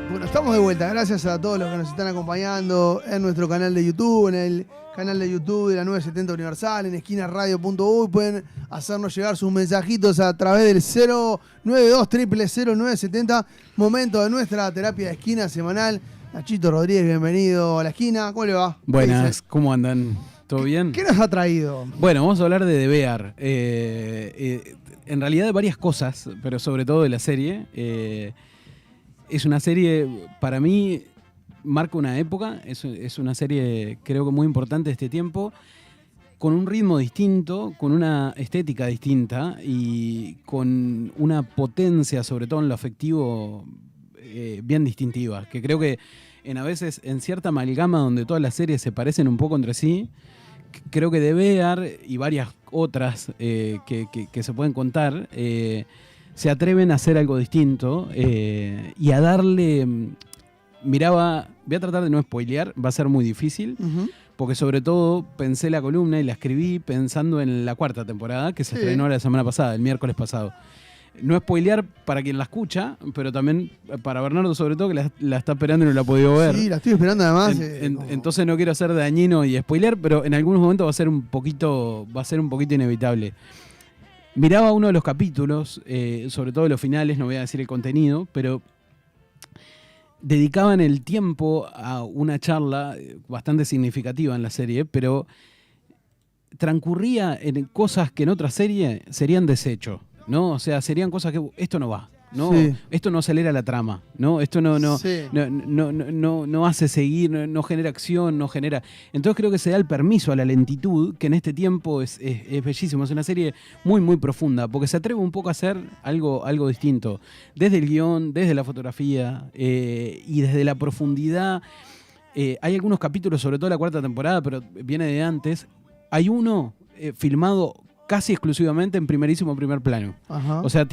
Bueno, estamos de vuelta. Gracias a todos los que nos están acompañando en nuestro canal de YouTube, en el canal de YouTube de la 970 Universal, en esquinaradio.uy. Pueden hacernos llegar sus mensajitos a través del 092-00970. Momento de nuestra terapia de esquina semanal. Nachito Rodríguez, bienvenido a la esquina. ¿Cómo le va? Buenas, ¿cómo andan? ¿Todo bien? ¿Qué nos ha traído? Bueno, vamos a hablar de The Bear. En realidad de varias cosas, pero sobre todo de la serie. Es una serie, para mí, marca una época. Es una serie, creo que muy importante de este tiempo, con un ritmo distinto, con una estética distinta y con una potencia, sobre todo en lo afectivo, bien distintiva. Que creo que a veces, en cierta amalgama donde todas las series se parecen un poco entre sí, creo que The Bear y varias otras que se pueden contar se atreven a hacer algo distinto y a darle... voy a tratar de no spoilear, va a ser muy difícil, porque sobre todo pensé la columna y la escribí pensando en la 4ª temporada, que se estrenó la semana pasada, el miércoles pasado. No spoilear para quien la escucha, pero también para Bernardo sobre todo, que la está esperando y no la ha podido ver. Sí, la estoy esperando además. Entonces no quiero ser dañino y spoilear, pero en algunos momentos va a ser un poquito inevitable. Miraba uno de los capítulos, sobre todo los finales, no voy a decir el contenido, pero dedicaban el tiempo a una charla bastante significativa en la serie, pero transcurría en cosas que en otra serie serían desecho, ¿no? O sea, serían cosas que esto no va, ¿no? Sí. Esto no acelera la trama, ¿no? Esto no hace seguir, no genera acción, no genera... Entonces creo que se da el permiso a la lentitud, que en este tiempo es bellísimo. Es una serie muy, muy profunda, porque se atreve un poco a hacer algo distinto. Desde el guión, desde la fotografía y desde la profundidad. Hay algunos capítulos, sobre todo la 4ª temporada, pero viene de antes. Hay uno filmado casi exclusivamente en primerísimo primer plano. Ajá. O sea,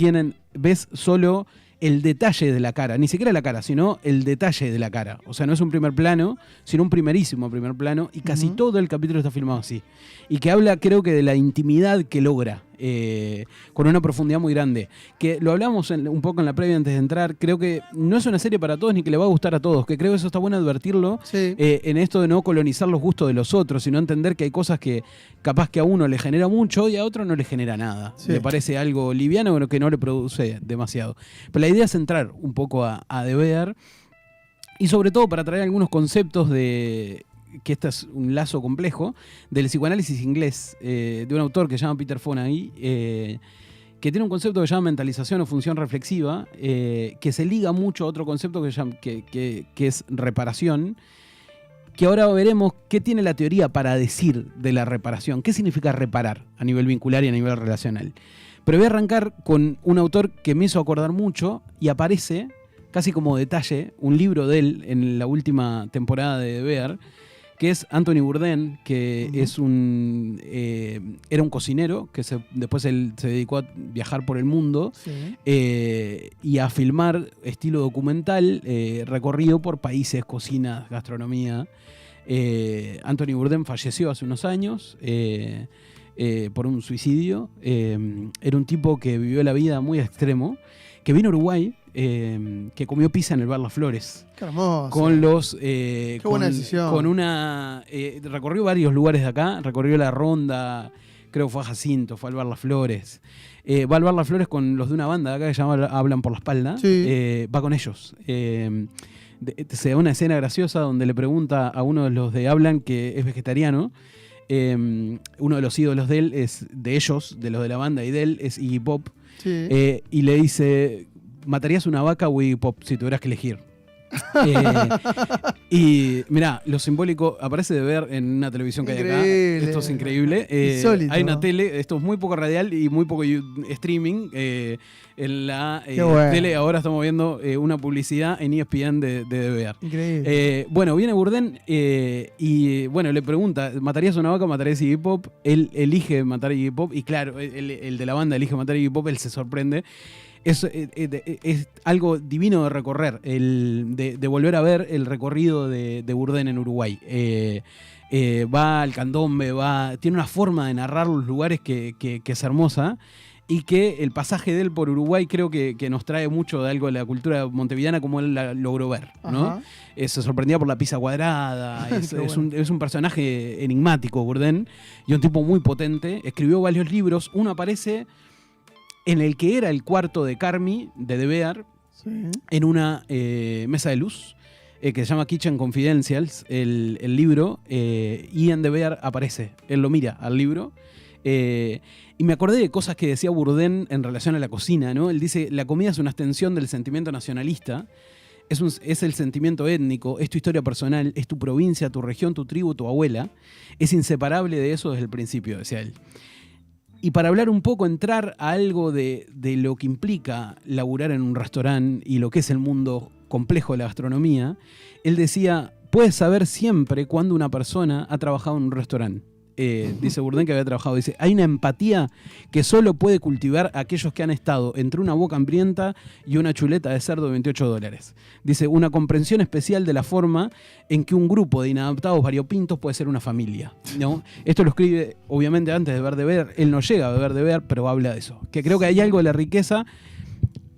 ves solo el detalle de la cara, ni siquiera la cara, sino el detalle de la cara. O sea, no es un primer plano, sino un primerísimo primer plano, y casi todo el capítulo está filmado así. Y que habla, creo que, de la intimidad que logra, con una profundidad muy grande. Que lo hablamos un poco en la previa antes de entrar, creo que no es una serie para todos ni que le va a gustar a todos, que creo que eso está bueno advertirlo, en esto de no colonizar los gustos de los otros, sino entender que hay cosas que capaz que a uno le genera mucho y a otro no le genera nada. Le parece algo liviano, pero que no le produce demasiado. Pero la idea es entrar un poco a The Bear, y sobre todo para traer algunos conceptos que este es un lazo complejo, del psicoanálisis inglés, de un autor que se llama Peter Fonagy, que tiene un concepto que se llama mentalización o función reflexiva, que se liga mucho a otro concepto que es reparación, que ahora veremos qué tiene la teoría para decir de la reparación, qué significa reparar a nivel vincular y a nivel relacional. Pero voy a arrancar con un autor que me hizo acordar mucho y aparece, casi como detalle, un libro de él en la última temporada de The Bear, que es Anthony Bourdain, que era un cocinero, que después él se dedicó a viajar por el mundo y a filmar estilo documental, recorrido por países, cocinas, gastronomía. Anthony Bourdain falleció hace unos años por un suicidio. Era un tipo que vivió la vida muy extremo, que vino a Uruguay, que comió pizza en el bar Las Flores. Qué hermoso. Qué buena decisión. Recorrió varios lugares de acá, recorrió la Ronda, creo que fue a Jacinto, fue al bar Las Flores. Va al bar Las Flores con los de una banda de acá que se llama Hablan por la Espalda. Va con ellos. Se da una escena graciosa donde le pregunta a uno de los de Hablan, que es vegetariano. Uno de los ídolos de él de ellos, de los de la banda y de él, es Iggy Pop. Y le dice: ¿matarías una vaca o Iggy Pop si tuvieras que elegir? Y mirá, lo simbólico aparece de ver en una televisión que hay acá. Esto es increíble. Hay una tele, esto es muy poco radial y muy poco streaming. En la tele ahora estamos viendo una publicidad en ESPN de The Bear. Increíble. Bueno, viene Bourdain y bueno, le pregunta: ¿matarías una vaca o matarías a Iggy Pop? Él elige matar a Iggy Pop y claro, el de la banda elige matar a Iggy Pop. Él se sorprende. Es algo divino de recorrer, de volver a ver el recorrido de Bourdain en Uruguay. Va al candombe, tiene una forma de narrar los lugares que es hermosa y que el pasaje de él por Uruguay creo que nos trae mucho de algo de la cultura montevideana como él la logró ver, ¿no? Se sorprendía por la pizza cuadrada, es un personaje enigmático, Bourdain, y un tipo muy potente. Escribió varios libros, uno aparece en el que era el cuarto de Carmy, de De Beer, en una mesa de luz, que se llama Kitchen Confidentials, el libro, y en De Beer aparece, él lo mira al libro. Y me acordé de cosas que decía Bourdain en relación a la cocina, ¿no? Él dice, la comida es una extensión del sentimiento nacionalista, es el sentimiento étnico, es tu historia personal, es tu provincia, tu región, tu tribu, tu abuela. Es inseparable de eso desde el principio, decía él. Y para hablar un poco, entrar a algo de lo que implica laburar en un restaurante y lo que es el mundo complejo de la gastronomía, él decía, puedes saber siempre cuando una persona ha trabajado en un restaurante. Dice Bourdain que había trabajado, dice, hay una empatía que solo puede cultivar aquellos que han estado entre una boca hambrienta y una chuleta de cerdo de $28. Dice, una comprensión especial de la forma en que un grupo de inadaptados variopintos puede ser una familia, ¿no? Esto lo escribe obviamente antes de ver De Beer, él no llega a ver De Beer, pero habla de eso, que creo que hay algo de la riqueza,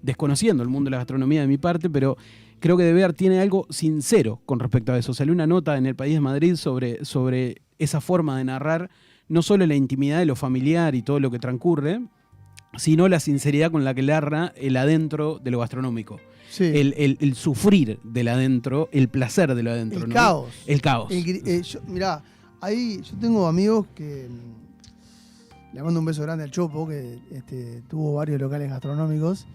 desconociendo el mundo de la gastronomía de mi parte, pero creo que De Beer tiene algo sincero con respecto a eso. Salió una nota en El País de Madrid sobre esa forma de narrar no solo la intimidad de lo familiar y todo lo que transcurre, sino la sinceridad con la que narra el adentro de lo gastronómico. Sí. El sufrir del adentro, el placer de lo adentro. El ¿no? caos. El caos. Mirá, ahí yo tengo amigos que... Le mando un beso grande al Chopo, que tuvo varios locales gastronómicos.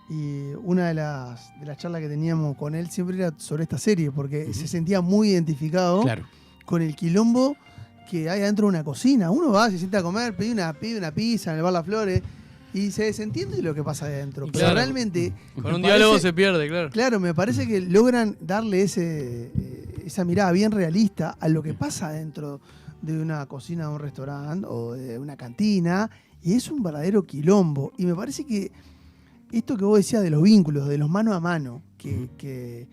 Y una de las charlas que teníamos con él siempre era sobre esta serie, porque se sentía muy identificado con el quilombo que hay adentro de una cocina. Uno va, se sienta a comer, pide una pizza en el Bar Las Flores y se desentiende de lo que pasa adentro. Pero realmente... Con un diálogo se pierde, claro. Claro, me parece que logran darle esa mirada bien realista a lo que pasa dentro de una cocina de un restaurante o de una cantina, y es un verdadero quilombo. Y me parece que esto que vos decías de los vínculos, de los mano a mano, que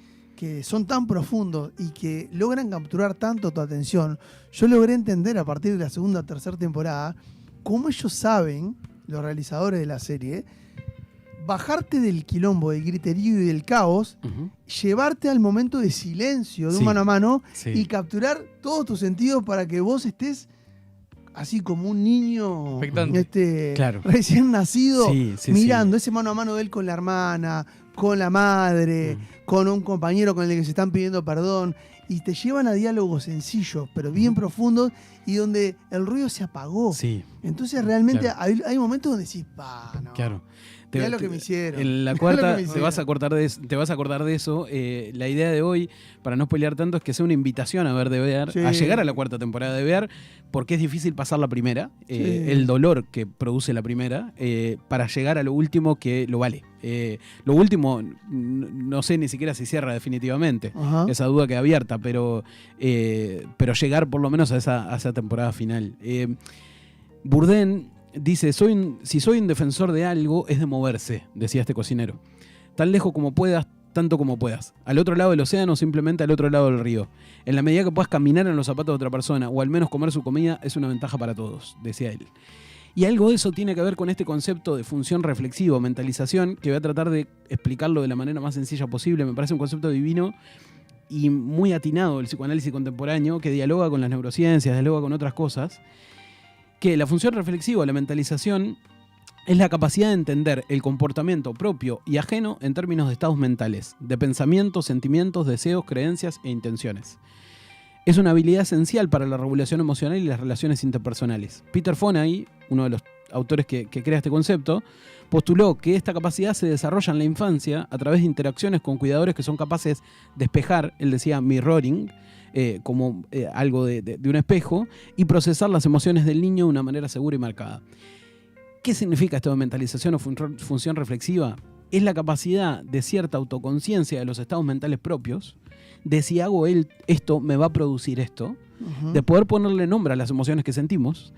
son tan profundos y que logran capturar tanto tu atención, yo logré entender a partir de la segunda o tercera temporada cómo ellos saben, los realizadores de la serie, bajarte del quilombo, del griterío y del caos, llevarte al momento de silencio, de un mano a mano, y capturar todos tus sentidos para que vos estés así como un niño recién nacido, mirando ese mano a mano de él con la hermana, con la madre, con un compañero con el que se están pidiendo perdón, y te llevan a diálogos sencillos, pero bien profundos, y donde el ruido se apagó. Entonces realmente hay momentos donde decís, no. Mirá lo que me hicieron. En la cuarta te vas a acordar de eso. La idea de hoy, para no spoilear tanto, es que sea una invitación a ver De Beer, a llegar a la cuarta temporada de De Beer, porque es difícil pasar la primera, el dolor que produce la primera, para llegar a lo último que lo vale. Lo último, no sé ni siquiera si cierra definitivamente, esa duda queda abierta, pero llegar por lo menos a esa temporada final. Bourdain dice, si soy un defensor de algo, es de moverse, decía este cocinero. Tan lejos como puedas, tanto como puedas. Al otro lado del océano, simplemente al otro lado del río. En la medida que puedas caminar en los zapatos de otra persona, o al menos comer su comida, es una ventaja para todos, decía él. Y algo de eso tiene que ver con este concepto de función reflexiva o mentalización, que voy a tratar de explicarlo de la manera más sencilla posible. Me parece un concepto divino y muy atinado del psicoanálisis contemporáneo, que dialoga con las neurociencias, dialoga con otras cosas. Que la función reflexiva, la mentalización, es la capacidad de entender el comportamiento propio y ajeno en términos de estados mentales, de pensamientos, sentimientos, deseos, creencias e intenciones. Es una habilidad esencial para la regulación emocional y las relaciones interpersonales. Peter Fonagy, uno de los autores que crea este concepto, postuló que esta capacidad se desarrolla en la infancia a través de interacciones con cuidadores que son capaces de espejar, él decía mirroring, como algo de un espejo, y procesar las emociones del niño de una manera segura y marcada. ¿Qué significa esto de mentalización o función reflexiva? Es la capacidad de cierta autoconciencia de los estados mentales propios, de si hago esto, me va a producir esto, de poder ponerle nombre a las emociones que sentimos,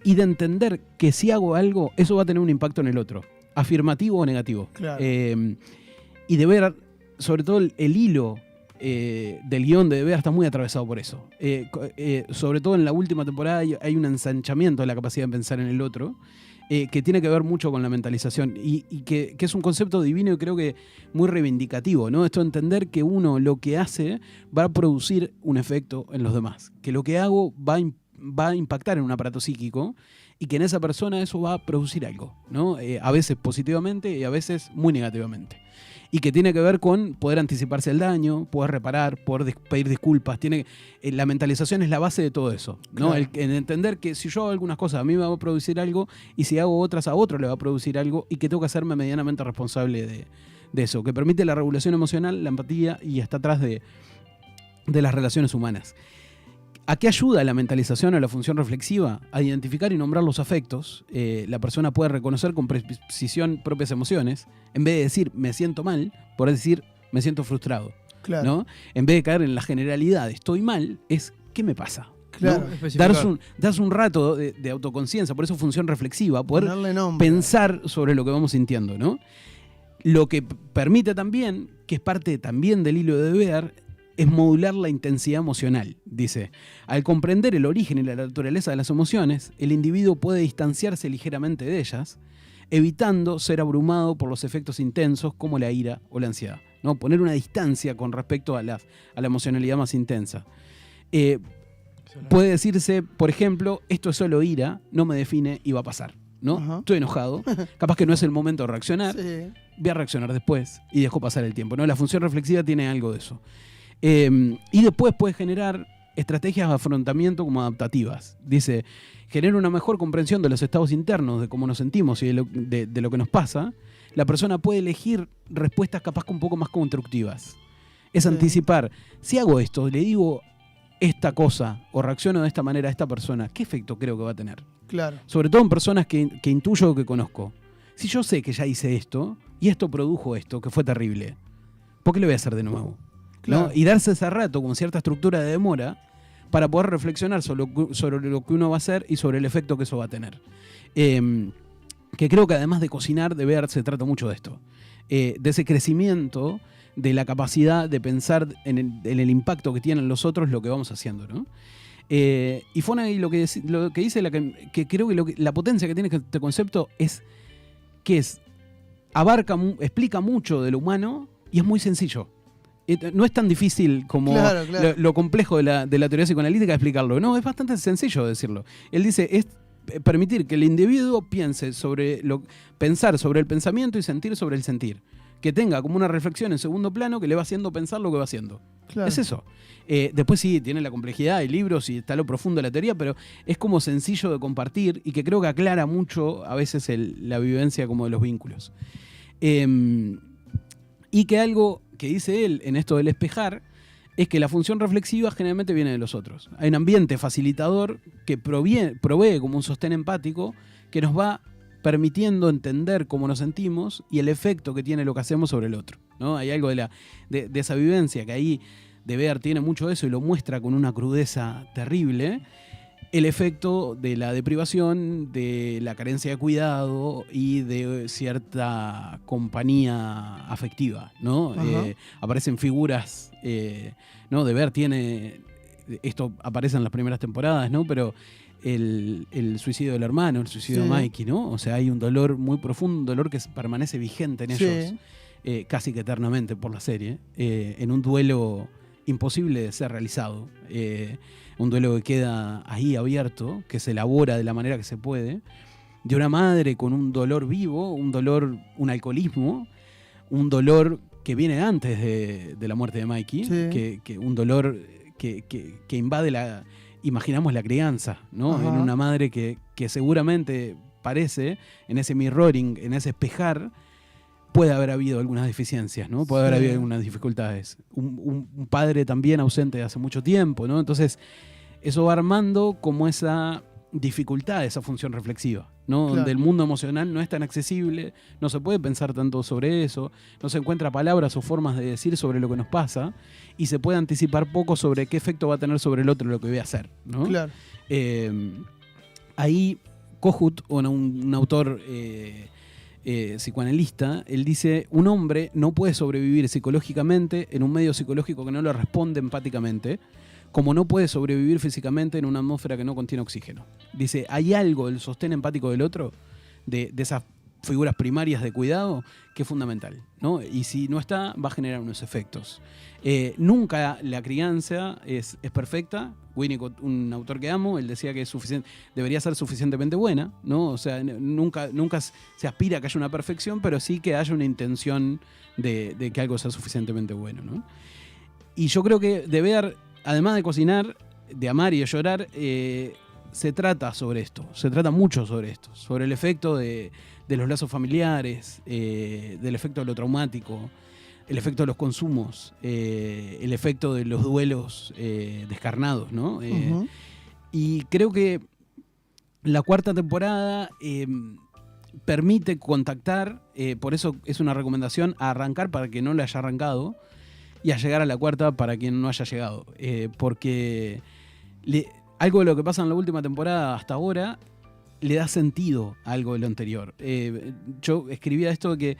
y de entender que si hago algo, eso va a tener un impacto en el otro, afirmativo o negativo. Y de ver, sobre todo, el hilo del guión de Bear está muy atravesado por eso. Sobre todo en la última temporada hay un ensanchamiento de la capacidad de pensar en el otro, que tiene que ver mucho con la mentalización y que es un concepto divino y creo que muy reivindicativo, ¿no? Esto de entender que uno lo que hace va a producir un efecto en los demás, que lo que hago va a impactar en un aparato psíquico y que en esa persona eso va a producir algo, ¿no? A veces positivamente y a veces muy negativamente. Y que tiene que ver con poder anticiparse el daño, poder reparar, poder pedir disculpas. La mentalización es la base de todo eso, ¿no? Claro. En entender que si yo hago algunas cosas a mí me va a producir algo y si hago otras a otro le va a producir algo y que tengo que hacerme medianamente responsable de eso, que permite la regulación emocional, la empatía y está atrás de las relaciones humanas. ¿A qué ayuda la mentalización o la función reflexiva? A identificar y nombrar los afectos. La persona puede reconocer con precisión propias emociones. En vez de decir me siento mal, por decir me siento frustrado. Claro. ¿No? En vez de caer en la generalidad estoy mal, es ¿qué me pasa? Claro. ¿No? Darse un rato de autoconciencia, por eso función reflexiva, poder Ponerle nombre. pensar sobre lo que vamos sintiendo, ¿no? Lo que permite también, que es parte también del hilo de Bear, es modular la intensidad emocional, dice. Al comprender el origen y la naturaleza de las emociones, el individuo puede distanciarse ligeramente de ellas, evitando ser abrumado por los efectos intensos como la ira o la ansiedad, ¿no? Poner una distancia con respecto a la emocionalidad más intensa. Puede decirse, por ejemplo, esto es solo ira, no me define y va a pasar, ¿no? Ajá. Estoy enojado, capaz que no es el momento de reaccionar, Sí. voy a reaccionar después y dejo pasar el tiempo, ¿no? La función reflexiva tiene algo de eso. Y después puede generar estrategias de afrontamiento como adaptativas. Dice, genera una mejor comprensión de los estados internos, de cómo nos sentimos y de lo que nos pasa. La persona puede elegir respuestas capaz que un poco más constructivas. Es Sí. anticipar, si hago esto, le digo esta cosa o reacciono de esta manera a esta persona, ¿qué efecto creo que va a tener? Claro. Sobre todo en personas que intuyo o que conozco. Si yo sé que ya hice esto y esto produjo esto, que fue terrible, ¿por qué lo voy a hacer de nuevo? Claro. ¿No? Y darse ese rato con cierta estructura de demora para poder reflexionar sobre lo que uno va a hacer y sobre el efecto que eso va a tener. Que creo que además de cocinar, de ver, se trata mucho de esto. De ese crecimiento, de la capacidad de pensar en el impacto que tienen los otros lo que vamos haciendo, ¿no? Y Fonagy lo que dice, que creo que la potencia que tiene este concepto es que explica mucho de lo humano y es muy sencillo. No es tan difícil como Claro. lo complejo de la teoría psicoanalítica explicarlo. No, es bastante sencillo decirlo. Él dice, es permitir que el individuo pensar sobre el pensamiento y sentir sobre el sentir. Que tenga como una reflexión en segundo plano que le va haciendo pensar lo que va haciendo. Claro. Es eso. Después sí, tiene la complejidad, hay libros y está lo profundo de la teoría, pero es como sencillo de compartir y que creo que aclara mucho a veces la vivencia como de los vínculos. Y que algo que dice él en esto del espejar es que la función reflexiva generalmente viene de los otros. Hay un ambiente facilitador que provee como un sostén empático que nos va permitiendo entender cómo nos sentimos y el efecto que tiene lo que hacemos sobre el otro, ¿no? Hay algo de esa vivencia que ahí de Bear tiene mucho de eso y lo muestra con una crudeza terrible. El efecto de la deprivación, de la carencia de cuidado y de cierta compañía afectiva, ¿no? Aparecen figuras, ¿no? De Bear tiene, esto aparece en las primeras temporadas, ¿no? Pero el suicidio del hermano, el suicidio de Mikey, ¿no? O sea, hay un dolor muy profundo, un dolor que permanece vigente en ellos, casi que eternamente por la serie, en un duelo imposible de ser realizado. Un duelo que queda ahí abierto, que se elabora de la manera que se puede, de una madre con un dolor vivo, un alcoholismo, un dolor que viene antes de la muerte de Mikey, que un dolor que invade imaginamos la crianza, ¿no? En una madre que seguramente parece, en ese mirroring, en ese espejar, puede haber habido algunas deficiencias, ¿no? Puede haber habido algunas dificultades. Un padre también ausente de hace mucho tiempo, ¿no? Entonces, eso va armando como esa dificultad, esa función reflexiva, ¿no? Donde el mundo emocional no es tan accesible, no se puede pensar tanto sobre eso, no se encuentra palabras o formas de decir sobre lo que nos pasa y se puede anticipar poco sobre qué efecto va a tener sobre el otro lo que voy a hacer, ¿no? Claro. Ahí Kohut, un autor psicoanalista, él dice, un hombre no puede sobrevivir psicológicamente en un medio psicológico que no le responde empáticamente, como no puede sobrevivir físicamente en una atmósfera que no contiene oxígeno. Dice, hay algo del sostén empático del otro, de esas figuras primarias de cuidado, que es fundamental, ¿no? Y si no está, va a generar unos efectos. Nunca la crianza es perfecta. Winnicott, un autor que amo, él decía que debería ser suficientemente buena, ¿no? O sea, nunca se aspira a que haya una perfección, pero sí que haya una intención de que algo sea suficientemente bueno, ¿no? Y yo creo que de ver, además de cocinar, de amar y de llorar, se trata sobre esto, se trata mucho sobre esto, sobre el efecto de los lazos familiares, del efecto de lo traumático, el efecto de los consumos, el efecto de los duelos descarnados, ¿no? Y creo que la cuarta temporada permite contactar, por eso es una recomendación, a arrancar para quien no le haya arrancado y a llegar a la cuarta para quien no haya llegado, porque algo de lo que pasa en la última temporada hasta ahora le da sentido a algo de lo anterior. Yo escribía esto de que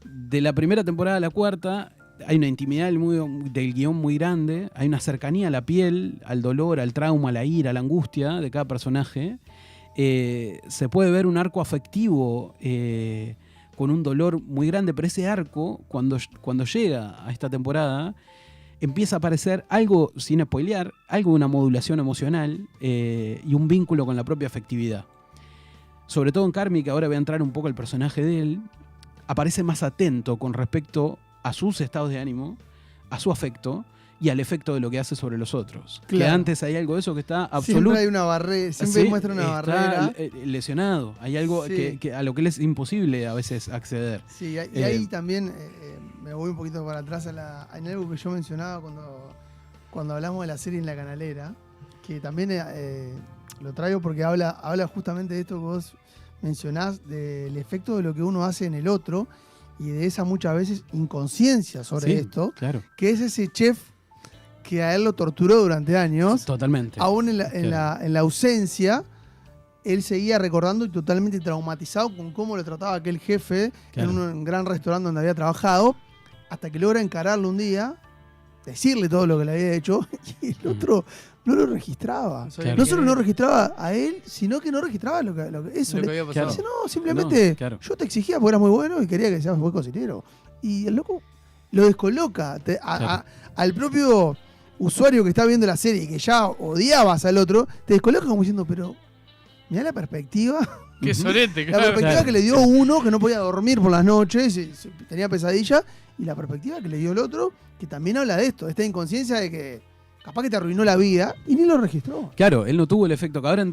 de la primera temporada a la cuarta hay una intimidad del guión muy grande, hay una cercanía a la piel, al dolor, al trauma, a la ira, a la angustia de cada personaje. Se puede ver un arco afectivo con un dolor muy grande, pero ese arco, cuando llega a esta temporada, empieza a aparecer algo, sin spoilear, algo de una modulación emocional y un vínculo con la propia afectividad. Sobre todo en Carmy, que ahora voy a entrar un poco al personaje de él, aparece más atento con respecto a sus estados de ánimo, a su afecto y al efecto de lo que hace sobre los otros. Claro. Que antes hay algo de eso que está absoluto. Siempre hay una barrera, siempre muestra una barrera. Lesionado. Hay algo que a lo que le es imposible a veces acceder. Sí, y ahí también me voy un poquito para atrás en algo que yo mencionaba cuando hablamos de la serie En la Canalera, que también lo traigo porque habla justamente de esto que vos mencionás, del efecto de lo que uno hace en el otro y de esa muchas veces inconsciencia sobre esto, claro. Que es ese chef que a él lo torturó durante años. Totalmente. Aún en la ausencia, él seguía recordando y totalmente traumatizado con cómo lo trataba aquel jefe en un gran restaurante donde había trabajado, hasta que logra encararlo un día, decirle todo lo que le había hecho, y el otro no lo registraba. Claro. No solo no registraba a él, sino que no registraba lo que había pasado. Dice, no, simplemente yo te exigía porque eras muy bueno y quería que seas buen cocinero. Y el loco lo descoloca. Al propio usuario que está viendo la serie y que ya odiabas al otro, te descoloca como diciendo, pero mirá la perspectiva. Qué sorete, La perspectiva que le dio uno que no podía dormir por las noches, tenía pesadilla, y la perspectiva que le dio el otro, que también habla de esto, de esta inconsciencia de que capaz que te arruinó la vida y ni lo registró. Claro, él no tuvo el efecto que ahora...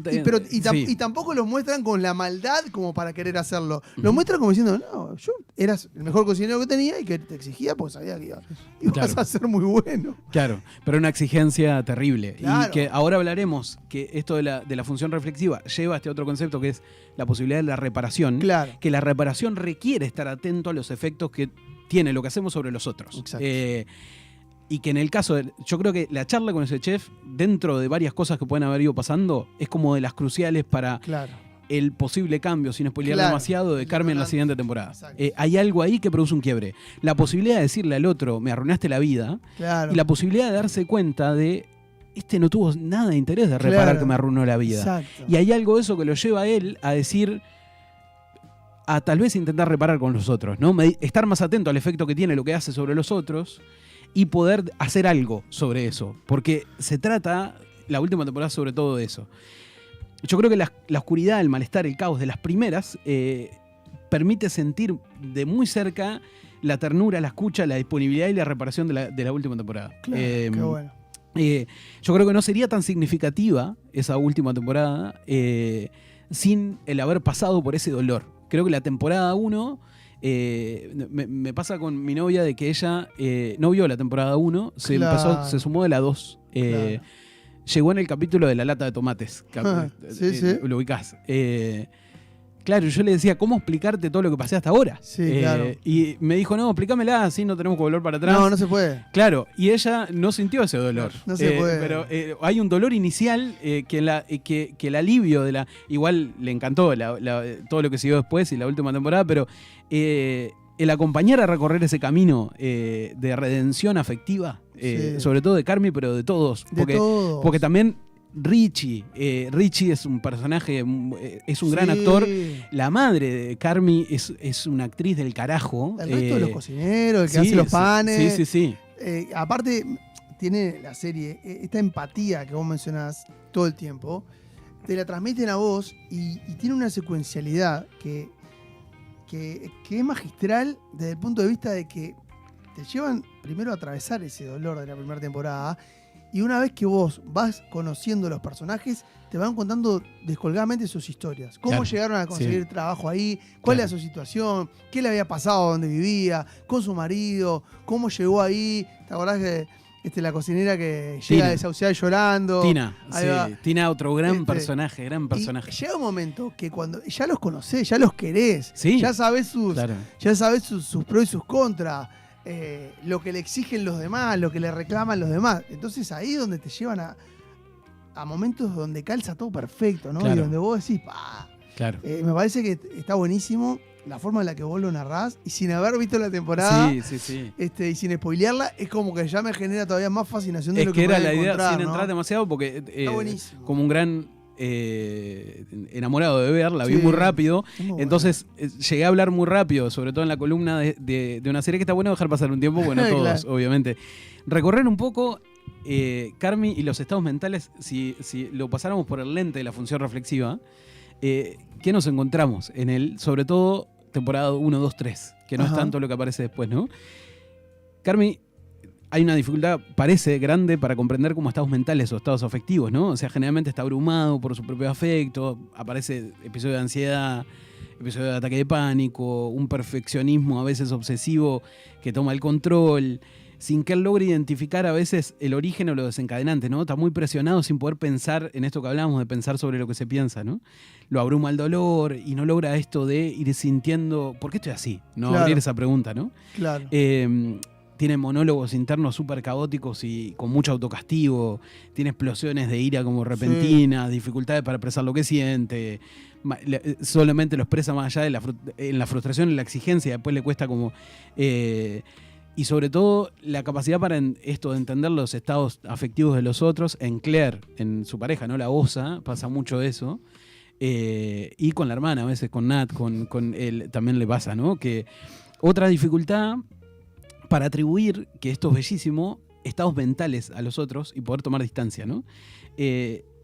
Y tampoco lo muestran con la maldad como para querer hacerlo. Lo muestran como diciendo, no, yo eras el mejor cocinero que tenía y que te exigía porque sabía que ibas a ser muy bueno. Claro, pero una exigencia terrible. Claro. Y que ahora hablaremos que esto de la función reflexiva lleva a este otro concepto que es la posibilidad de la reparación. Claro. Que la reparación requiere estar atento a los efectos que tiene lo que hacemos sobre los otros. Exacto. Y que en el caso yo creo que la charla con ese chef, dentro de varias cosas que pueden haber ido pasando, es como de las cruciales para el posible cambio, sin spoilear demasiado, de Carmen en la siguiente temporada. Hay algo ahí que produce un quiebre. La posibilidad de decirle al otro, me arruinaste la vida, y la posibilidad de darse cuenta de, no tuvo nada de interés de reparar que me arruinó la vida. Exacto. Y hay algo de eso que lo lleva a él a decir, a tal vez intentar reparar con los otros, ¿no? Estar más atento al efecto que tiene lo que hace sobre los otros, y poder hacer algo sobre eso. Porque se trata, la última temporada, sobre todo de eso. Yo creo que la oscuridad, el malestar, el caos de las primeras permite sentir de muy cerca la ternura, la escucha, la disponibilidad y la reparación de la última temporada. Claro, qué bueno. Yo creo que no sería tan significativa esa última temporada sin el haber pasado por ese dolor. Creo que la temporada 1... me pasa con mi novia de que ella no vio la temporada 1, se sumó de la 2. Llegó en el capítulo de la lata de tomates. Sí. Lo ubicás. Claro, yo le decía, ¿cómo explicarte todo lo que pasé hasta ahora? Sí, claro. Y me dijo, no, explícamela, así no tenemos que volver para atrás. No, no se puede. Claro, y ella no sintió ese dolor. No se puede. Pero hay un dolor inicial que el alivio de la... Igual le encantó todo lo que siguió después y la última temporada, pero el acompañar a recorrer ese camino de redención afectiva, Sí. sobre todo de Carmi, pero de todos. De todos. Porque también Richie es un personaje, es un gran Sí. actor. La madre de Carmi es una actriz del carajo. El resto de los cocineros, el que sí, hace los panes. Sí. Aparte, tiene la serie, esta empatía que vos mencionás todo el tiempo, te la transmiten a vos y tiene una secuencialidad que es magistral desde el punto de vista de que te llevan primero a atravesar ese dolor de la primera temporada. Y una vez que vos vas conociendo los personajes, te van contando descolgadamente sus historias. Cómo Claro, llegaron a conseguir sí. trabajo ahí, cuál Claro. era su situación, qué le había pasado donde vivía, con su marido, cómo llegó ahí. ¿Te acordás que la cocinera que llega Tina. desahuciada llorando? Tina, Ahí va. Tina, otro gran Este, personaje. Y llega un momento que cuando ya los conocés, ya los querés, Sí. ya sabés sus pros y sus contras. Lo que le exigen los demás, lo que le reclaman los demás. Entonces ahí es donde te llevan a momentos donde calza todo perfecto, ¿no? Claro. Y donde vos decís, ¡pah! Claro. Me parece que está buenísimo la forma en la que vos lo narrás y sin haber visto la temporada Sí. y sin spoilearla, es como que ya me genera todavía más fascinación de Es lo que que era pueda la idea encontrar, sin ¿no? entrar demasiado porque Está buenísimo. como un gran enamorado de ver, la vi Sí, muy rápido. es muy buena. Entonces llegué a hablar muy rápido, sobre todo en la columna de una serie que está bueno dejar pasar un tiempo, bueno, todos, Claro. obviamente. Recorrer un poco Carmi y los estados mentales, si lo pasáramos por el lente de la función reflexiva, ¿qué nos encontramos en él? Sobre todo temporada 1, 2, 3, que no Ajá. es tanto lo que aparece después, ¿no? Carmi, hay una dificultad, parece grande, para comprender como estados mentales o estados afectivos, ¿no? O sea, generalmente está abrumado por su propio afecto, aparece episodio de ansiedad, episodio de ataque de pánico, un perfeccionismo a veces obsesivo que toma el control, sin que él logre identificar a veces el origen o lo desencadenante, ¿no? Está muy presionado sin poder pensar en esto que hablábamos, de pensar sobre lo que se piensa, ¿no? Lo abruma el dolor y no logra esto de ir sintiendo, ¿por qué estoy así? No Claro. abrir esa pregunta, ¿no? Claro. Tiene monólogos internos súper caóticos y con mucho autocastigo, tiene explosiones de ira como repentinas, dificultades para expresar lo que siente, solamente lo expresa más allá de en la frustración y la exigencia, después le cuesta como... y sobre todo la capacidad para esto de entender los estados afectivos de los otros. En Claire, en su pareja, ¿no? La Osa, pasa mucho eso. Y con la hermana, a veces con Nat, con él también le pasa, ¿no? Que otra dificultad para atribuir, que esto es bellísimo, estados mentales a los otros y poder tomar distancia, ¿no?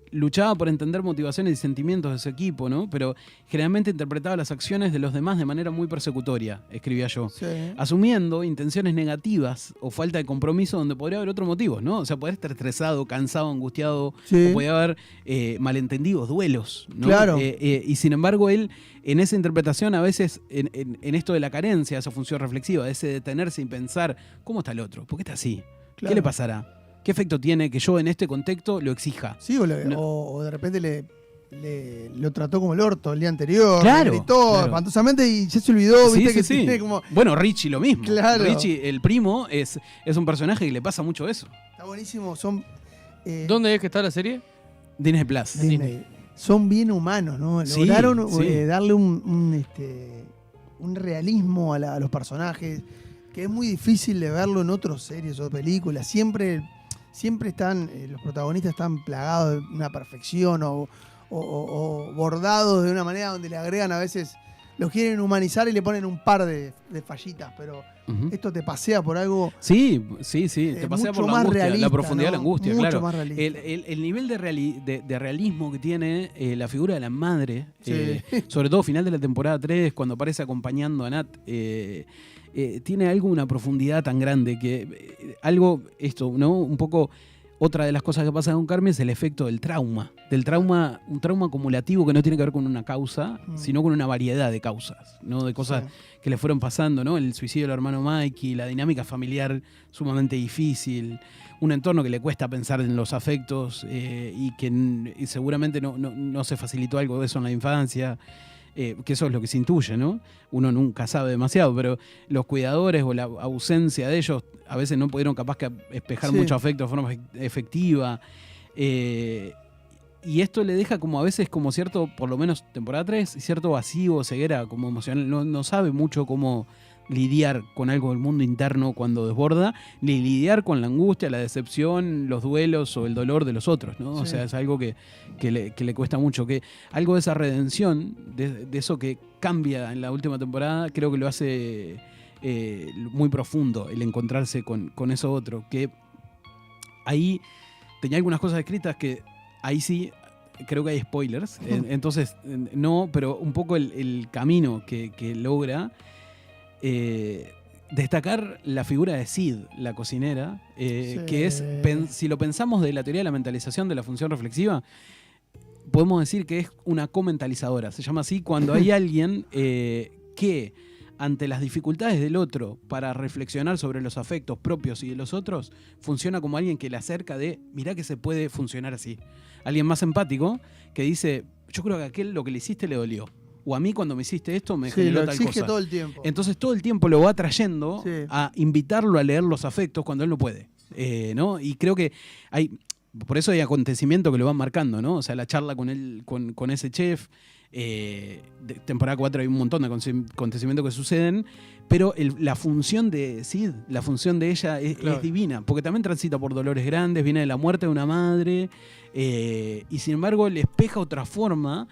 Luchaba por entender motivaciones y sentimientos de su equipo, ¿no? Pero generalmente interpretaba las acciones de los demás de manera muy persecutoria, escribía yo. Sí. Asumiendo intenciones negativas o falta de compromiso donde podría haber otros motivos, ¿no? O sea, poder estar estresado, cansado, angustiado, Sí. o podía haber malentendidos, duelos, ¿no? Claro. Y sin embargo, él, en esa interpretación, a veces, en esto de la carencia, esa función reflexiva, de ese detenerse y pensar, ¿cómo está el otro? ¿Por qué está así? Claro. ¿Qué le pasará? ¿Qué efecto tiene que yo en este contexto lo exija? Sí, o No. de repente lo trató como el orto el día anterior, Claro, le gritó claro. espantosamente y ya se olvidó, viste que tiene como... Bueno, Richie lo mismo. Claro. Richie, el primo, es un personaje que le pasa mucho eso. Está buenísimo, son... ¿Dónde es que está la serie? Disney Plus. Disney. Son bien humanos, ¿no? Sí, Lograron sí. darle un realismo a los personajes que es muy difícil de verlo en otras series o películas. Siempre están, los protagonistas están plagados de una perfección o bordados de una manera donde le agregan a veces, los quieren humanizar y le ponen un par de fallitas, pero Ujú. esto te pasea por algo Sí. Te pasea mucho por la más angustia, realista, la profundidad de la ¿no? angustia, Mucho claro. más realista. El nivel de realismo que tiene la figura de la madre, Sí. sobre todo final de la temporada 3, cuando aparece acompañando a Nat, tiene una profundidad tan grande que esto, ¿no? Un poco. Otra de las cosas que pasa con Carmen es el efecto del trauma. Un trauma acumulativo que no tiene que ver con una causa, sino con una variedad de causas, ¿no? De cosas Sí. que le fueron pasando, ¿no? El suicidio del hermano Mikey, la dinámica familiar sumamente difícil, un entorno que le cuesta pensar en los afectos y que seguramente no se facilitó algo de eso en la infancia. que eso es lo que se intuye, ¿no? Uno nunca sabe demasiado, pero los cuidadores o la ausencia de ellos a veces no pudieron capaz que espejar mucho afecto de forma efectiva. Y esto le deja como a veces como cierto, por lo menos temporada 3, cierto vacío, ceguera como emocional. No sabe mucho cómo lidiar con algo del mundo interno cuando desborda, ni lidiar con la angustia, la decepción, los duelos o el dolor de los otros, ¿no? Sí. O sea, es algo que le cuesta mucho. Que algo de esa redención, de eso que cambia en la última temporada, creo que lo hace muy profundo, el encontrarse con eso otro. Que ahí tenía algunas cosas escritas que ahí sí creo que hay spoilers, entonces no, pero un poco el camino que logra destacar la figura de Sid, la cocinera, que es, si lo pensamos de la teoría de la mentalización de la función reflexiva, podemos decir que es una comentalizadora. Se llama así cuando hay alguien que ante las dificultades del otro para reflexionar sobre los afectos propios y de los otros, funciona como alguien que le acerca de, mirá que se puede funcionar así. Alguien más empático que dice, yo creo que a aquel lo que le hiciste le dolió. O a mí cuando me hiciste esto me generó tal cosa. Lo exige todo el tiempo. Entonces todo el tiempo lo va trayendo a invitarlo a leer los afectos cuando él no puede. ¿No? Y creo que por eso hay acontecimientos que lo van marcando, ¿no? O sea, la charla con ese chef. De temporada 4 hay un montón de acontecimientos que suceden, pero la función de Sid, la función de ella es divina, porque también transita por dolores grandes, viene de la muerte de una madre, y sin embargo le espeja otra forma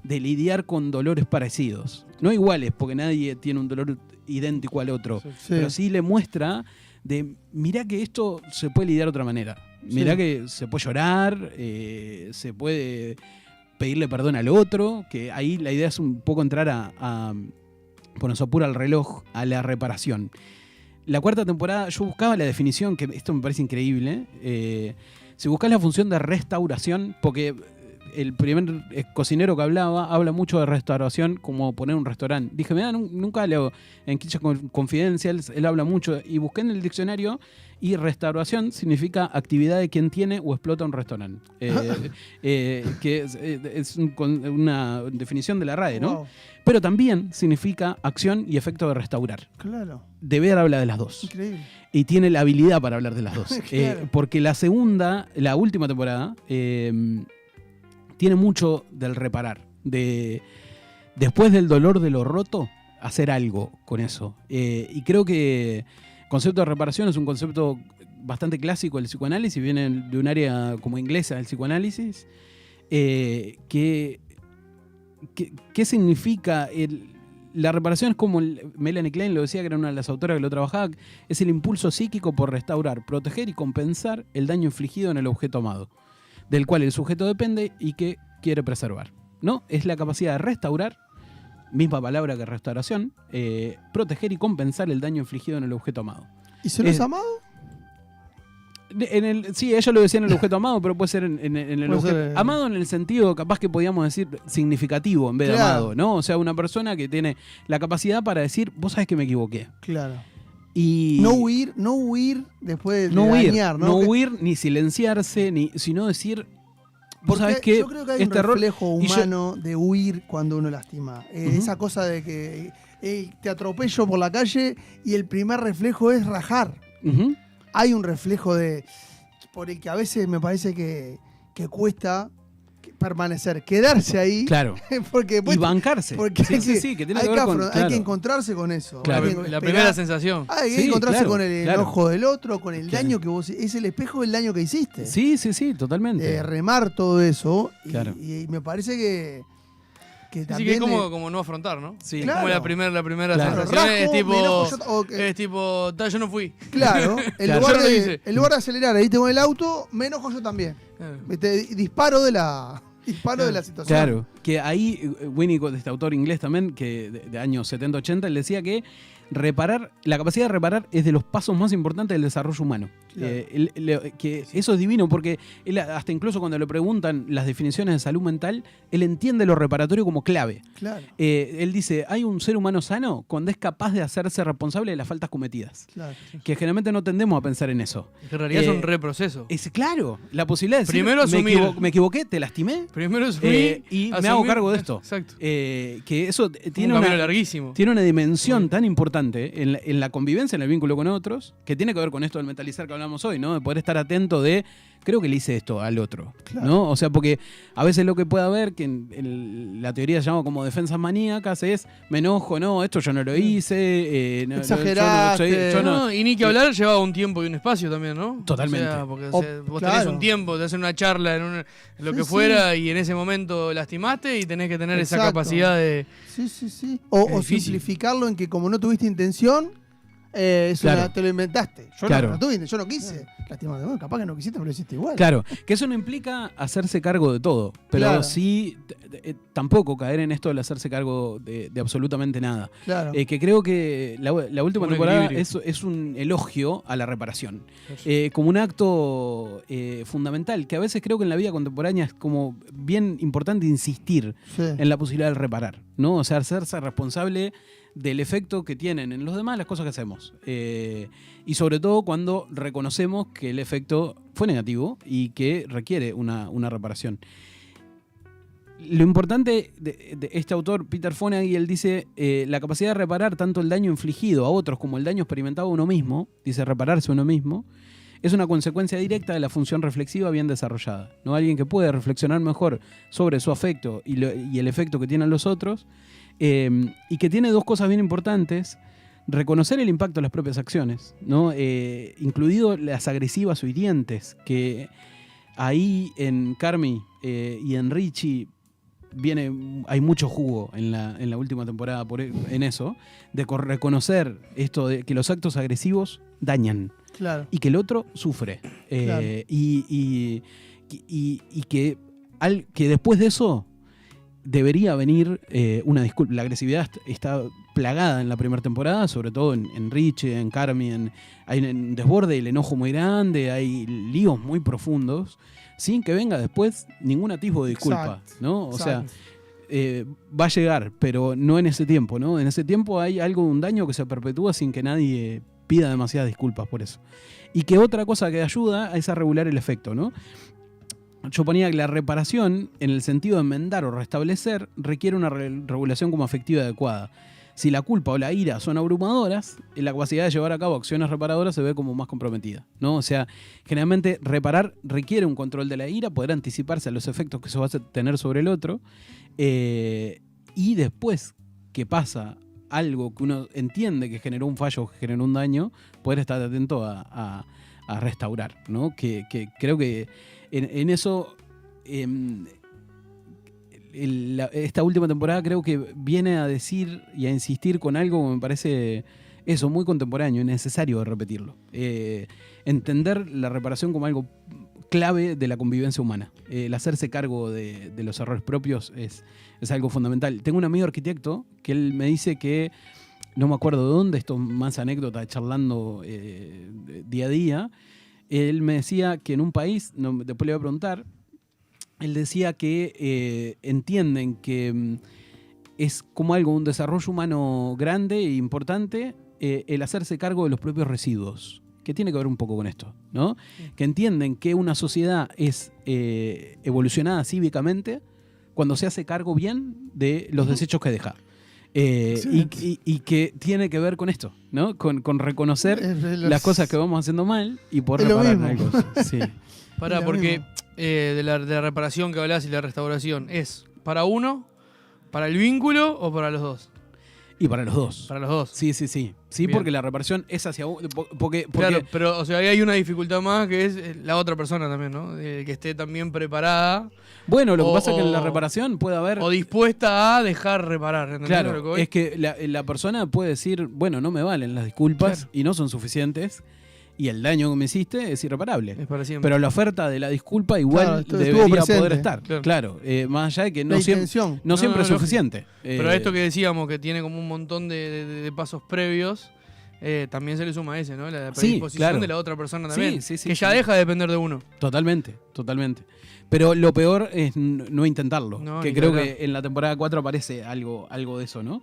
de lidiar con dolores parecidos, no iguales, porque nadie tiene un dolor idéntico al otro, pero sí le muestra de, mirá que esto se puede lidiar de otra manera, mirá que se puede llorar, se puede pedirle perdón al otro, que ahí la idea es un poco entrar a ponernos apura al reloj, a la reparación. La cuarta temporada, yo buscaba la definición, que esto me parece increíble, si buscas la función de restauración, porque el primer cocinero que habla mucho de restauración como poner un restaurante. Dije, mira, nunca leo en Kitchen Confidentials, él habla mucho, y busqué en el diccionario, y restauración significa actividad de quien tiene o explota un restaurante. Que es una definición de la RAE, ¿no? Wow. Pero también significa acción y efecto de restaurar. Claro. Deber habla de las dos. Increíble. Y tiene la habilidad para hablar de las dos. Claro. Porque la última temporada, tiene mucho del reparar. Después del dolor de lo roto, hacer algo con eso. Y creo que el concepto de reparación es un concepto bastante clásico del psicoanálisis, viene de un área como inglesa del psicoanálisis. ¿Qué significa? La reparación es como, Melanie Klein lo decía, que era una de las autoras que lo trabajaba, es el impulso psíquico por restaurar, proteger y compensar el daño infligido en el objeto amado, del cual el sujeto depende y que quiere preservar, ¿no? Es la capacidad de restaurar, misma palabra que restauración, proteger y compensar el daño infligido en el objeto amado. ¿Y solo es amado? Sí, ella lo decía en el objeto amado, pero puede ser en el objeto amado en el sentido, capaz que podíamos decir significativo en vez de amado, ¿no? O sea, una persona que tiene la capacidad para decir, vos sabés que me equivoqué. Claro. Y no huir después de dañar, ¿no? No huir ni silenciarse, sino decir, vos sabés que yo creo que hay un reflejo humano de huir cuando uno lastima. Esa cosa de que te atropello por la calle y el primer reflejo es rajar. Hay un reflejo por el que a veces me parece que cuesta permanecer, quedarse ahí. Claro. Porque después, y bancarse. Porque sí, que tiene que ver con... Hay que encontrarse con eso. Claro. La primera sensación. Hay que encontrarse con el enojo del otro, con el daño que vos... Es el espejo del daño que hiciste. Sí, totalmente. Remar todo eso. Claro. Y me parece que también... Sí, que es como no afrontar, ¿no? Sí. Como la primera sensación. Rasco, es tipo, yo no fui. Claro. En lugar de acelerar ahí tengo el auto, me enojo yo también. Disparo de la situación. Claro, que ahí Winnicott, este autor inglés también, que de años 70-80, él decía que reparar, la capacidad de reparar es de los pasos más importantes del desarrollo humano. Claro. Eso es divino porque él, hasta incluso cuando le preguntan las definiciones de salud mental, él entiende lo reparatorio como clave. Claro. Él dice, hay un ser humano sano cuando es capaz de hacerse responsable de las faltas cometidas. Claro. Que generalmente no tendemos a pensar en eso. En realidad es un reproceso. Es claro, la posibilidad de decir, Primero asumir. me equivoqué, te lastimé. Primero asumir Y me asumir- hago cargo de esto. Exacto. Que eso tiene un camino una, larguísimo. tiene una dimensión tan importante en la convivencia, en el vínculo con otros, que tiene que ver con esto del mentalizar que hablamos hoy, ¿no? De poder estar atento de, creo que le hice esto al otro, Claro. ¿no? O sea, porque a veces lo que puede haber, que en la teoría se llama como defensas maníacas, es, me enojo, no, esto yo no lo hice, Exageraste. yo no- Y ni que hablar llevaba un tiempo y un espacio también, ¿no? Totalmente. O sea, porque O- vos claro. tenés un tiempo de hacer una charla en lo Sí, que sí. fuera y en ese momento lastimaste y tenés que tener esa Exacto. capacidad de... Sí. O difícil. simplificarlo en que como no tuviste intención, Claro. te lo inventaste. Yo Claro. no tuve, yo no quise. Lastimarte. Bueno, capaz que no quisiste, pero lo hiciste igual. Claro, que eso no implica hacerse cargo de todo, pero Claro. sí tampoco caer en esto del hacerse cargo de absolutamente nada. Claro. Que creo que la última Un temporada equilibrio. es un elogio a la reparación, como un acto fundamental, que a veces creo que en la vida contemporánea es como bien importante insistir Sí. en la posibilidad de reparar, ¿no? O sea, hacerse responsable del efecto que tienen en los demás las cosas que hacemos. Y sobre todo cuando reconocemos que el efecto fue negativo y que requiere una reparación. Lo importante de este autor, Peter Fonagy, él dice, la capacidad de reparar tanto el daño infligido a otros como el daño experimentado a uno mismo, dice repararse uno mismo, es una consecuencia directa de la función reflexiva bien desarrollada, ¿no? Alguien que puede reflexionar mejor sobre su afecto y el efecto que tienen los otros, y que tiene dos cosas bien importantes: reconocer el impacto de las propias acciones, ¿no? Incluido las agresivas o hirientes, que ahí en Carmy y en Richie hay mucho jugo en la última temporada en eso, de reconocer esto de que los actos agresivos dañan Claro. y que el otro sufre. Claro. Y que después de eso debería venir una disculpa. La agresividad está plagada en la primera temporada, sobre todo en Richie, en Carmy, hay un desborde, el enojo muy grande, hay líos muy profundos, sin que venga después ningún atisbo de disculpa, Exacto. ¿no? O sea, Exacto. va a llegar, pero no en ese tiempo, ¿no? En ese tiempo hay algo, un daño que se perpetúa sin que nadie pida demasiadas disculpas por eso. Y que otra cosa que ayuda es a regular el efecto, ¿no? Yo ponía que la reparación, en el sentido de enmendar o restablecer, requiere una regulación como afectiva adecuada. Si la culpa o la ira son abrumadoras, la capacidad de llevar a cabo acciones reparadoras se ve como más comprometida, ¿no? O sea, generalmente reparar requiere un control de la ira, poder anticiparse a los efectos que eso va a tener sobre el otro, y después que pasa algo que uno entiende que generó un fallo, que generó un daño, poder estar atento a restaurar, ¿no? Que creo que en eso, esta última temporada creo que viene a decir y a insistir con algo que me parece eso, muy contemporáneo y necesario de repetirlo. Entender la reparación como algo clave de la convivencia humana. El hacerse cargo de los errores propios es algo fundamental. Tengo un amigo arquitecto que él me dice que, no me acuerdo de dónde, esto es más anécdota, charlando día a día, él me decía que en un país, después le voy a preguntar, él decía que entienden que es como algo, un desarrollo humano grande e importante, el hacerse cargo de los propios residuos, que tiene que ver un poco con esto, ¿no? Que entienden que una sociedad es evolucionada cívicamente cuando se hace cargo bien de los desechos que deja. Y que tiene que ver con esto, ¿no? Con reconocer las cosas que vamos haciendo mal y poder es lo reparar mismo. algo. Sí. Pará, Es lo porque mismo. de la reparación que hablás y la restauración, ¿es para uno, para el vínculo o para los dos? Y para los dos. Para los dos. Sí. Sí, Bien. porque la reparación es hacia vos. Porque Claro, pero o sea, ahí hay una dificultad más que es la otra persona también, ¿no? Que esté también preparada bueno, lo que o- pasa es que en la o- reparación puede haber. o dispuesta a dejar reparar. ¿entendés lo que Claro, voy? es que la persona puede decir, bueno, no me valen las disculpas Claro. y no son suficientes. y el daño que me hiciste es irreparable. Es para siempre. Pero la oferta de la disculpa igual Claro, estuvo debería presente. poder estar. Claro. Claro, más allá de que La no siempre, intención. no siempre No, es lógico. suficiente. Pero esto que decíamos, que tiene como un montón de pasos previos, también se le suma ese, ¿no? La Sí, predisposición claro. de la otra persona también. Sí, sí, sí, que ya sí. deja de depender de uno. Totalmente, totalmente. Pero lo peor es no intentarlo. No, que ni creo hablar. que en la temporada 4 aparece algo de eso, ¿no?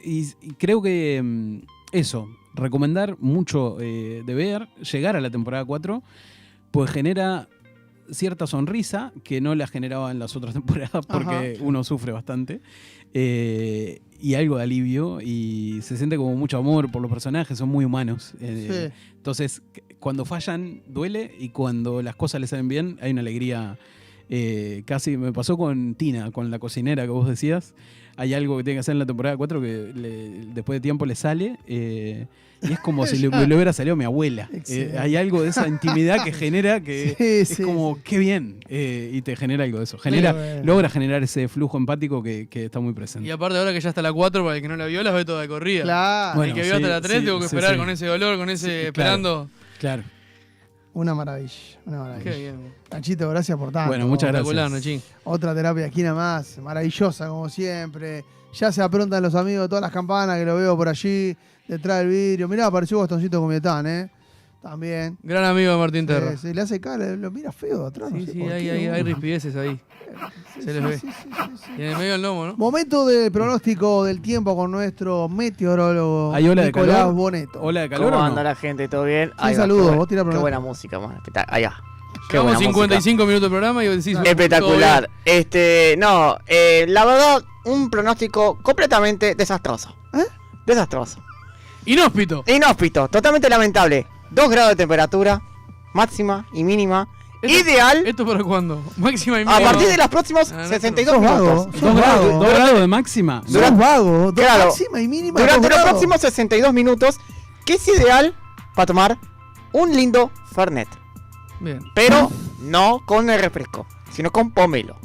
Y creo que eso, recomendar mucho de ver, llegar a la temporada 4, pues genera cierta sonrisa que no la generaba en las otras temporadas porque uno sufre bastante. Y algo de alivio y se siente como mucho amor por los personajes, son muy humanos. Sí. Entonces, cuando fallan, duele y cuando las cosas le salen bien, hay una alegría. Casi me pasó con Tina, con la cocinera que vos decías. Hay algo que tiene que hacer en la temporada 4 que después de tiempo le sale. Y es como si le hubiera salido a mi abuela. Hay algo de esa intimidad que genera que es como, qué bien. Y te genera algo de eso. Logra generar ese flujo empático que está muy presente. Y aparte ahora que ya está la 4, para el que no la vio, las ve toda de corrida. Claro. Bueno, el que vio hasta sí, la 3, sí, tengo que sí, esperar sí. con ese dolor, con ese Sí, esperando. Claro. Una maravilla, una maravilla. Qué bien. Nachito, gracias por tanto. Bueno, muchas gracias. Espectacular, Nachín. Otra terapia aquí nada más, maravillosa como siempre. Ya se aprontan los amigos de todas las campanas que lo veo por allí, detrás del vidrio. Mirá, apareció Bastoncito Comietán, También. Gran amigo de Martín Terra. Se le hace cara, lo mira feo de atrás. Sí, no sé sí, por hay qué, rispideces ahí. Sí, se les sí, ve. sí, sí, sí. Y en el medio del lomo, ¿no? Momento de pronóstico del tiempo con nuestro meteorólogo ¿Hay ola de Nicolás calor? Boneto. ¿Ola de calor ¿Cómo o anda no? la gente? ¿Todo bien? Sí, Ahí va, saludos, qué vos tira Qué pronóstico. buena música, man. Allá. Qué Llevamos buena 55 minutos de programa y vos decís... Espectacular. No, la verdad, un pronóstico completamente desastroso. Desastroso. Inhóspito. Inhóspito, totalmente lamentable. 2 grados de temperatura, máxima y mínima. Ideal ¿Esto para cuándo? Máxima y a mínima. partir de los próximos Ah, no, 62 sos vago, minutos. sos vago. 2 grados de máxima. Sos vago, Claro. máxima y mínima. Durante 2 los grados. próximos 62 minutos, que es ideal para tomar un lindo Fernet. Bien. Pero no con el refresco, sino con pomelo.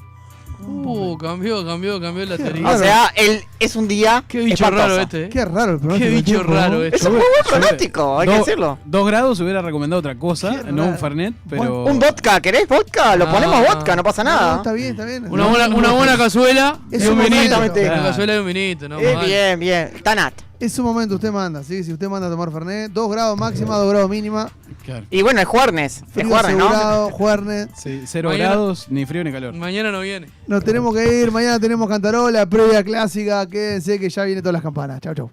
Cambió la teoría. Claro. O sea, es un día Qué bicho espantoso. raro este, ¿eh? Qué raro el pronóstico. Qué del bicho tiempo, raro ¿no? este. Es un muy buen pronóstico, hay que decirlo. 2 grados hubiera recomendado otra cosa, Qué no un raro. Fernet, pero... Un vodka, ¿querés vodka? Lo Ah. ponemos vodka, no pasa No, nada. está bien, está bien. Una buena cazuela Es y un un vinito. momento. Una Claro. cazuela y un vinito, ¿no? Mal. Bien, bien. Tanat. Es su momento, usted manda, ¿sí? Si usted manda a tomar Fernet, 2 grados máxima, 2 grados mínima. Claro. Y bueno, el jueves. El Frío jueves, ¿no? asegurado, Juernes. Sí, 0 Mañana- grados, ni frío ni calor. Mañana no viene. Nos tenemos que ir, mañana tenemos Cantarola, previa clásica. Quédense que ya vienen todas las campanas. Chau, chau.